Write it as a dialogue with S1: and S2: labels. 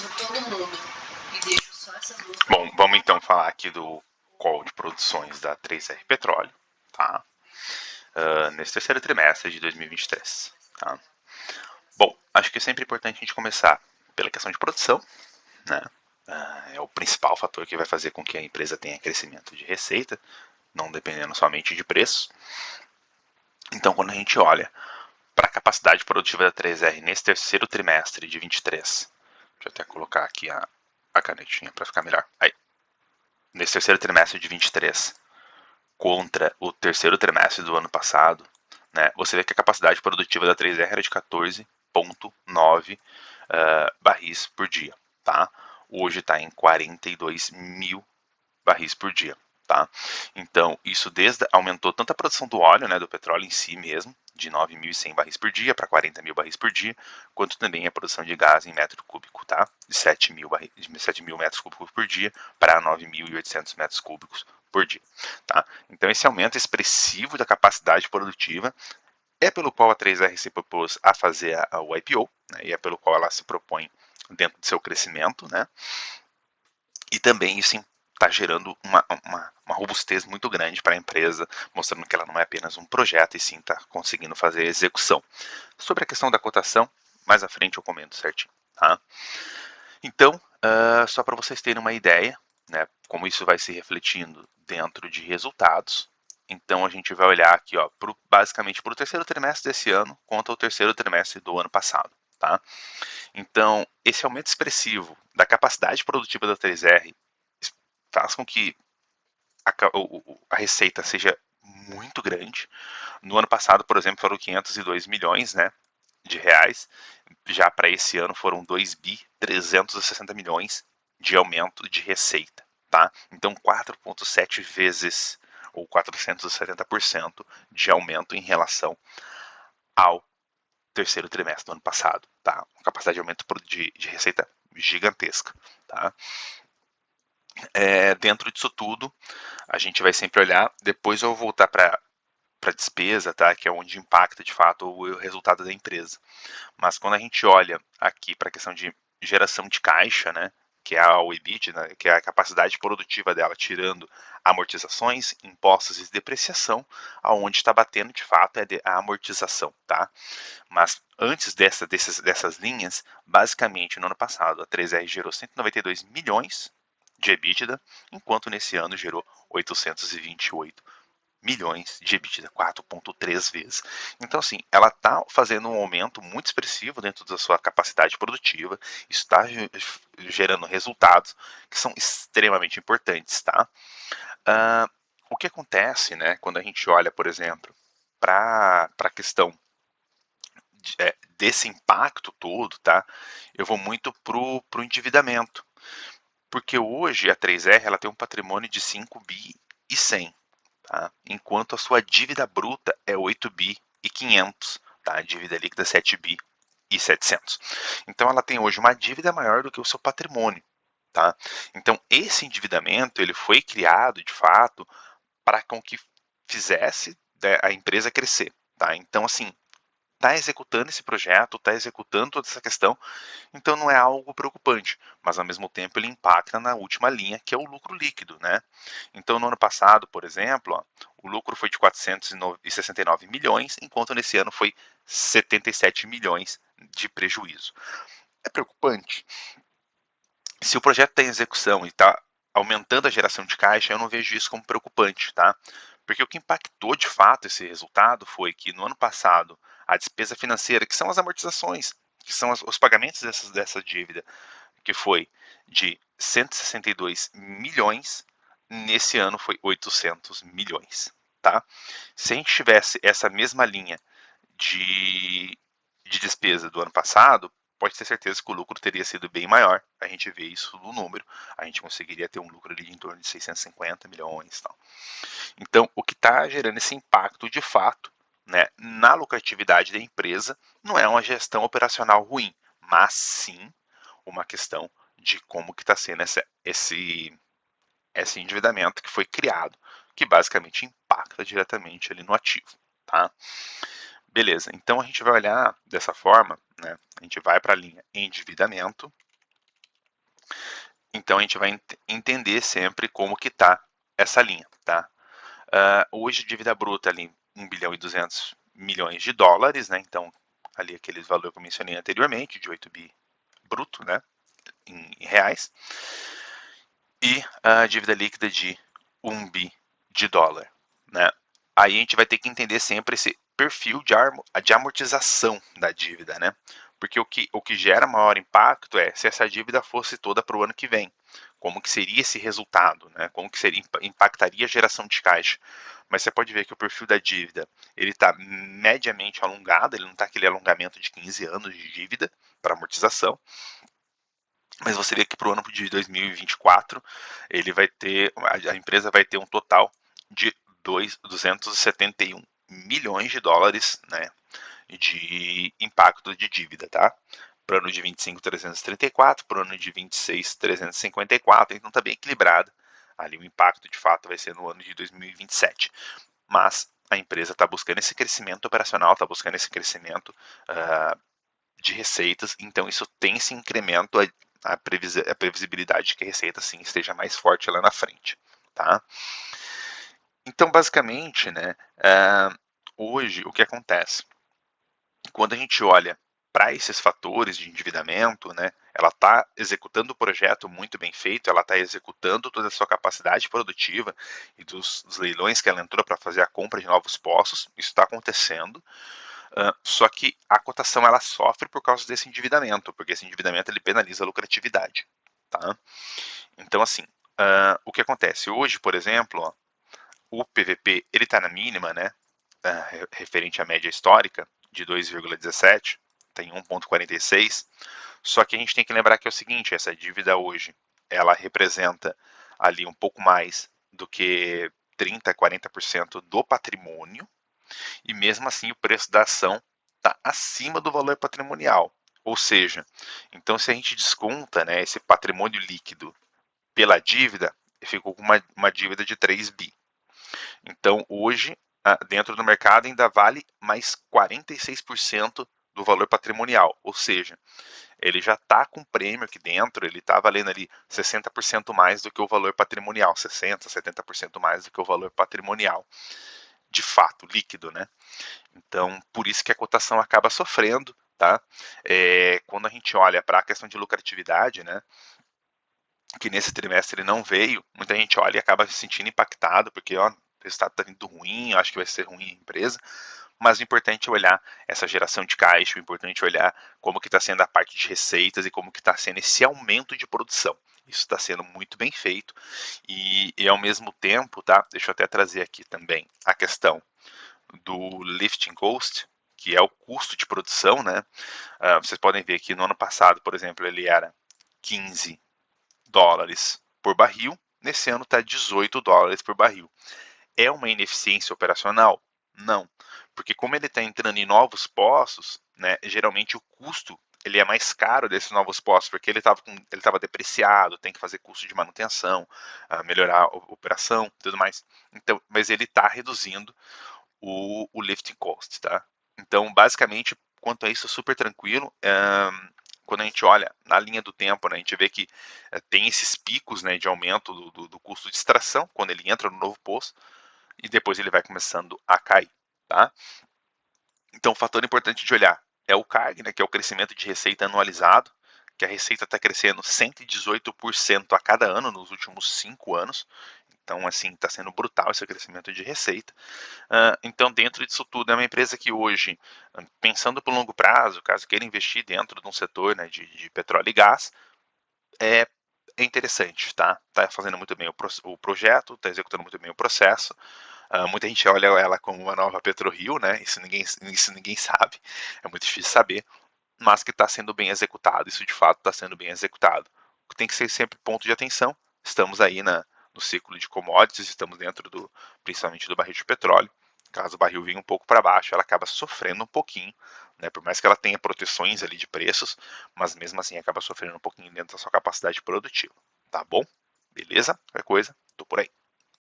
S1: ativo todo mundo e deixo só essas duas.
S2: Bom, vamos então falar aqui do call de produções da 3R Petróleo, tá? Nesse terceiro trimestre de 2023, tá? Bom, acho que é sempre importante a gente começar pela questão de produção, né? É o principal fator que vai fazer com que a empresa tenha crescimento de receita, não dependendo somente de preço. Então, quando a gente olha para a capacidade produtiva da 3R nesse terceiro trimestre de 23, deixa eu até colocar aqui a canetinha para ficar melhor. Aí, nesse terceiro trimestre de 23, contra o terceiro trimestre do ano passado, né, você vê que a capacidade produtiva da 3R era de 14,9 barris por dia. Tá? Hoje está em 42 mil barris por dia. Tá? Então, isso aumentou tanto a produção do óleo, né, do petróleo em si mesmo, de 9.100 barris por dia para 40 mil barris por dia, quanto também a produção de gás em metro cúbico, tá? De 7 mil metros cúbicos por dia para 9.800 metros cúbicos por dia. Tá? Então, esse aumento expressivo da capacidade produtiva é pelo qual a 3R se propôs a fazer o IPO, né, e é pelo qual ela se propõe dentro do seu crescimento, né? E também isso está gerando uma robustez muito grande para a empresa, mostrando que ela não é apenas um projeto, e sim está conseguindo fazer a execução. Sobre a questão da cotação, mais à frente eu comento certinho. Tá? Então, só para vocês terem uma ideia, né, como isso vai se refletindo dentro de resultados, então a gente vai olhar aqui, ó, basicamente para o terceiro trimestre desse ano contra o terceiro trimestre do ano passado. Tá? Então, esse aumento expressivo da capacidade produtiva da 3R faz com que a receita seja muito grande. No ano passado, por exemplo, foram 502 milhões, né, de reais. Já para esse ano foram 2 bi 360 milhões de aumento de receita. Tá? Então, 4,7 vezes ou 470% de aumento em relação ao terceiro trimestre do ano passado. Tá? Uma capacidade de aumento de receita gigantesca. Tá? Dentro disso tudo, a gente vai sempre olhar, depois eu vou voltar para despesa, tá? Que é onde impacta de fato o resultado da empresa. Mas quando a gente olha aqui para a questão de geração de caixa, né, que é o EBIT, né, que é a capacidade produtiva dela, tirando amortizações, impostos e depreciação, aonde está batendo de fato é a amortização, tá? Mas antes dessas linhas, basicamente no ano passado a 3R gerou 192 milhões de EBITDA, enquanto nesse ano gerou 828 milhões de EBITDA, 4,3 vezes. Então, assim, ela está fazendo um aumento muito expressivo dentro da sua capacidade produtiva, isso está gerando resultados que são extremamente importantes, tá? O que acontece, né, quando a gente olha, por exemplo, para a questão desse impacto todo, tá? Eu vou muito pro endividamento, porque hoje a 3R ela tem um patrimônio de 5 bi e 100, tá? Enquanto a sua dívida bruta é 8 bi e 500, tá? A dívida líquida é 7 bi e 700. Então ela tem hoje uma dívida maior do que o seu patrimônio, tá? Então esse endividamento ele foi criado de fato para com que fizesse, né, a empresa crescer, tá? Então assim, está executando esse projeto, está executando toda essa questão, então não é algo preocupante, mas ao mesmo tempo ele impacta na última linha, que é o lucro líquido, né? Então no ano passado, por exemplo, ó, o lucro foi de 469 milhões, enquanto nesse ano foi 77 milhões de prejuízo. É preocupante. Se o projeto está em execução e está aumentando a geração de caixa, eu não vejo isso como preocupante, tá? Porque o que impactou de fato esse resultado foi que no ano passado a despesa financeira, que são as amortizações, que são os pagamentos dessa dívida, que foi de 162 milhões, nesse ano foi 800 milhões, tá? Se a gente tivesse essa mesma linha de despesa do ano passado, pode ter certeza que o lucro teria sido bem maior. A gente vê isso no número, a gente conseguiria ter um lucro ali de em torno de 650 milhões e tal. Então, o que está gerando esse impacto de fato, né, na lucratividade da empresa não é uma gestão operacional ruim, mas sim uma questão de como que está sendo esse endividamento que foi criado, que basicamente impacta diretamente ali no ativo, tá? Beleza, então a gente vai olhar dessa forma, né? A gente vai para a linha endividamento, Então a gente vai entender sempre como que está essa linha, tá? Hoje dívida bruta ali 1 bilhão e 200 milhões de dólares, né? Então ali aqueles valores que eu mencionei anteriormente, de 8 bi bruto, né? Em reais. E a dívida líquida de 1 bi de dólar, né? Aí a gente vai ter que entender sempre esse perfil de amortização da dívida, né? Porque o que gera maior impacto é se essa dívida fosse toda para o ano que vem. Como que seria esse resultado, né? Como que seria, impactaria a geração de caixa. Mas você pode ver que o perfil da dívida, ele está mediamente alongado, ele não está aquele alongamento de 15 anos de dívida para amortização. Mas você vê que para o ano de 2024, ele vai ter, a empresa vai ter um total de 271 milhões de dólares, né, de impacto de dívida, tá? Para o ano de 25, 334, para o ano de 26, 354, então está bem equilibrado. Ali o impacto de fato vai ser no ano de 2027. Mas a empresa está buscando esse crescimento operacional, está buscando esse crescimento de receitas, então isso tem esse incremento, a previsibilidade de que a receita sim esteja mais forte lá na frente, tá? Então, basicamente, né, hoje o que acontece? Quando a gente olha para esses fatores de endividamento, né, ela está executando o projeto muito bem feito, ela está executando toda a sua capacidade produtiva e dos leilões que ela entrou para fazer a compra de novos poços, isso está acontecendo. Só que a cotação ela sofre por causa desse endividamento, porque esse endividamento ele penaliza a lucratividade, tá? Então assim, o que acontece hoje, por exemplo, ó, o PVP ele está na mínima, né? Referente à média histórica de 2,17, tem 1,46. Só que a gente tem que lembrar que é o seguinte: essa dívida hoje ela representa ali um pouco mais do que 30, 40% do patrimônio, e mesmo assim o preço da ação está acima do valor patrimonial. Ou seja, então se a gente desconta, né, esse patrimônio líquido pela dívida, ficou com uma dívida de 3 bi. Então hoje, dentro do mercado, ainda vale mais 46% do valor patrimonial. Ou seja, ele já está com prêmio aqui dentro, ele está valendo ali 60% mais do que o valor patrimonial, 60%, 70% mais do que o valor patrimonial, de fato, líquido, né? Então, por isso que a cotação acaba sofrendo, tá? Quando a gente olha para a questão de lucratividade, né, que nesse trimestre não veio, muita gente olha e acaba se sentindo impactado, porque ó, o resultado está vindo ruim, acho que vai ser ruim a empresa, mas o importante é olhar essa geração de caixa, o importante é olhar como que está sendo a parte de receitas e como que está sendo esse aumento de produção. Isso está sendo muito bem feito e ao mesmo tempo, tá? Deixa eu até trazer aqui também a questão do lifting cost, que é o custo de produção, né? Vocês podem ver que no ano passado, por exemplo, ele era 15 dólares por barril, nesse ano está 18 dólares por barril. É uma ineficiência operacional? Não, porque como ele está entrando em novos poços, né, geralmente o custo ele é mais caro desses novos poços, porque ele estava depreciado, tem que fazer custo de manutenção, melhorar a operação e tudo mais. Então, mas ele está reduzindo o lifting cost, tá? Então, basicamente, quanto a isso, super tranquilo. Quando a gente olha na linha do tempo, né, a gente vê que tem esses picos, né, de aumento do custo de extração, quando ele entra no novo poço, e depois ele vai começando a cair, tá? Então, o fator importante de olhar é o CAG, né, que é o crescimento de receita anualizado, que a receita está crescendo 118% a cada ano nos últimos 5 anos. Então, assim, está sendo brutal esse crescimento de receita. Então, dentro disso tudo, é uma empresa que hoje, pensando para o longo prazo, caso queira investir dentro de um setor, né, de petróleo e gás, é, é interessante, tá? Está fazendo muito bem o projeto, está executando muito bem o processo. Muita gente olha ela como uma nova PetroRio, né? Isso ninguém sabe, é muito difícil saber, mas que está sendo bem executado, isso de fato está sendo bem executado. O que tem que ser sempre ponto de atenção, estamos aí no ciclo de commodities, estamos dentro principalmente do barril de petróleo. Caso o barril venha um pouco para baixo, ela acaba sofrendo um pouquinho, né? Por mais que ela tenha proteções ali de preços, mas mesmo assim acaba sofrendo um pouquinho dentro da sua capacidade produtiva, tá bom? Beleza? Qualquer coisa, tô por aí.